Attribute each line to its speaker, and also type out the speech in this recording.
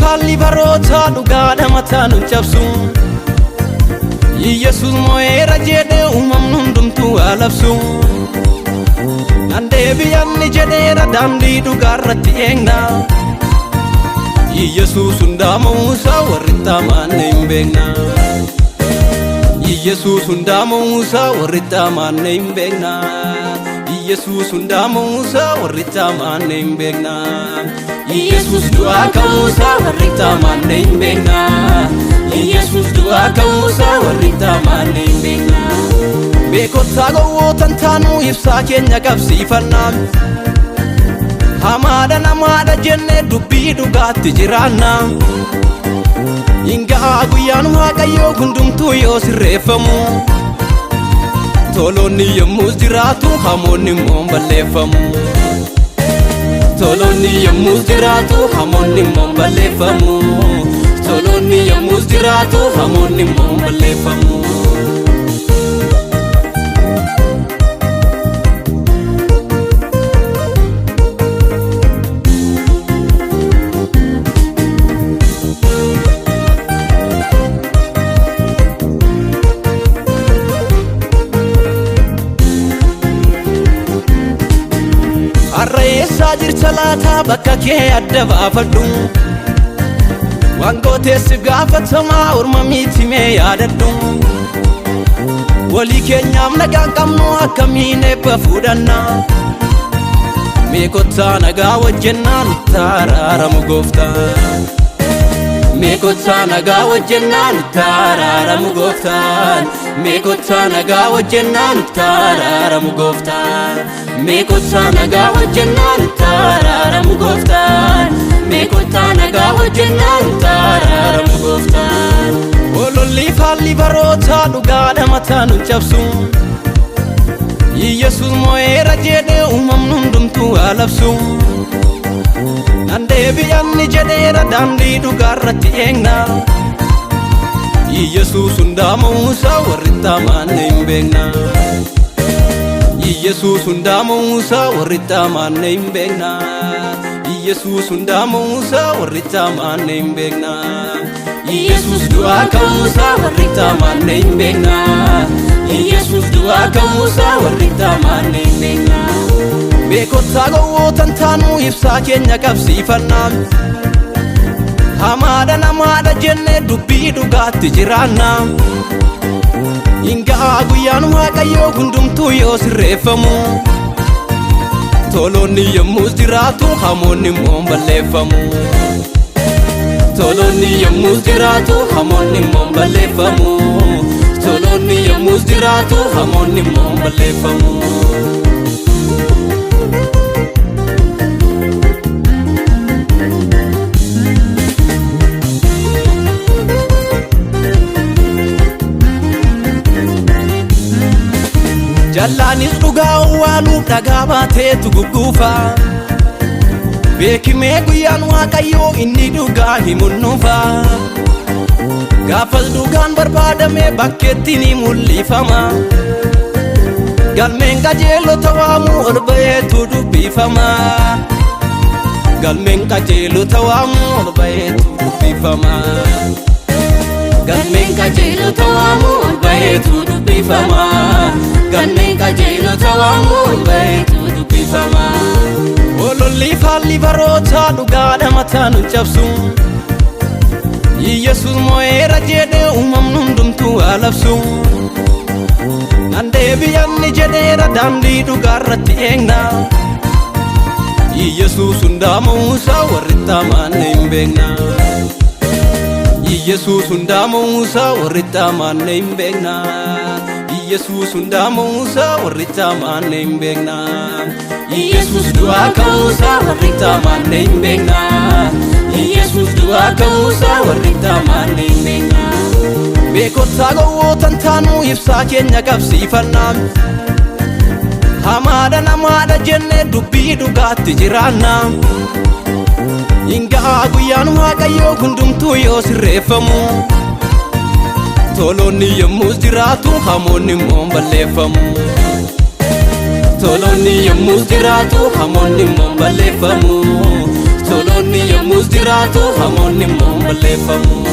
Speaker 1: falli baroota dhugaadha mataan cabsu Yesus mo'eera jedhee uumamni hundumtuu alabsu Nandeebiyanni jedheera daandii dhugaarratti eegna Yesus hundaamuusaa warri taamaan hin beekna Yesus hundaamuusaa warri taamaan hin beekna Yesus hundaamuusaa warri taamaan hin beekna Yesus du'aa ka'uusaa warri taamaan hin beekna Yesus du'aa ka'uusaa warri taamaan hin beekna Beekottaa gowwootan taanuu ibsaa keenya qabsiifannaa Hamaadha namaadha jennee dubbii dhugaatti jiraanna Hinga'a guyyaan Waaqayyoo hundumtuu yoo sirreeffamu Toloonni yommus jiraatu hamoonni immoo balleeffamu Toloonni yommus jiraatu hamoonni immoo balleeffamu Toloonni yommus jiraatu hamoonni immoo balleeffamu Arreessaa jirta laataa bakka kee adda baafadhu Waan gooteessiif gaafatamaa orma miitimee yaadadhu Walii keenyaaf nagaan qabnu akkamiin eebba fuudhanna Mee kottaa nagaa wajjennaa nutti araaramu gooftaa Mee kottaa nagaa wajjennaa nutti araaramu gooftaa Mee kottaa nagaa wajjennaa nutti araaramu gooftaa Mee kottaa nagaa wajjennaa nutti araaramu gooftaa Mee kottaa nagaa wajjennaa nutti araaramu gooftaa Hololli falli baroota dhugaadha mataan cabsu Yesus mo'eera jedhee uumamni hundumtuu alabsu Nandeebiyanni jedheera daandii dhugaarratti eegna Yesus hundaamuusaa warri taamaan hin beekna Yesus hundaamuusaa warri taamaan hin beekna Yesus hundaamuusaa warri taamaan hin beekna Yesus du'aa ka'uusaa warri taamaan hin beekna Yesus du'aa ka'uusaa warri taamaan hin beekna Beekottaa gowwootan taanuu ibsaa keenya qabsiifannaa Hamaadha namaadha jennee dubbii dhugaatti jiraanna Hinga'a guyyaan Waaqayyoo hundumtuu yoo sirreeffamu Toloonni yommus jiraatu hamoonni immoo balleeffamu Toloonni yommus jiraatu hamoonni immoo balleeffamu Toloonni yommus jiraatu hamoonni immoo balleeffamu Jallaanis dhugaa awwaaluuf dhagaa baateetu gugguufa Beekimee guyyaan Waaqayyoo inni dhugaa himunnuufa Gaafas dhugaan barbaadamee bakkeetti ni mul'ifama Galmeen qajeelota waamuu ol ba'eetu dubbifama Galmeen qajeelota waamuu ol ba'eetu dubbifama Galmeen qajeelota waamuu ol ba'eetu dubbifama Galmeen qajeelota waamuu ol ba'eetu dubbifama Hololli falli baroota dhugaadha mataan cabsu Yesus mo'eera jedhee uumamni hundumtuu alabsu Nandeebiyanni jedheera daandii dhugaarratti eegna Yesus hundaamuusaa warri taamaan hin beekna Yesus hundaamuusaa warri taamaan hin beekna Yesus hundaamuusaa warri taamaan hin beekna Yesus du'aa ka'uusaa warri taamaan hin beekna Yesus du'aa ka'uusaa warri taamaan hin beekna Beekottaa gowwootan taanuu ibsaa keenya qabsiifannaa Hamaadha namaadha jennee dubbii dhugaatti jiraanna Hinga'a guyyaan Waaqayyoo hundumtuu yoo sirreeffamu Toloonni yommus jiraatu hamoonni immoo balleeffamu Toloonni yommus jiraatu hamoonni immoo balleeffamu Obboloonni yommus jiraatu hamoonni immoo balleeffamu.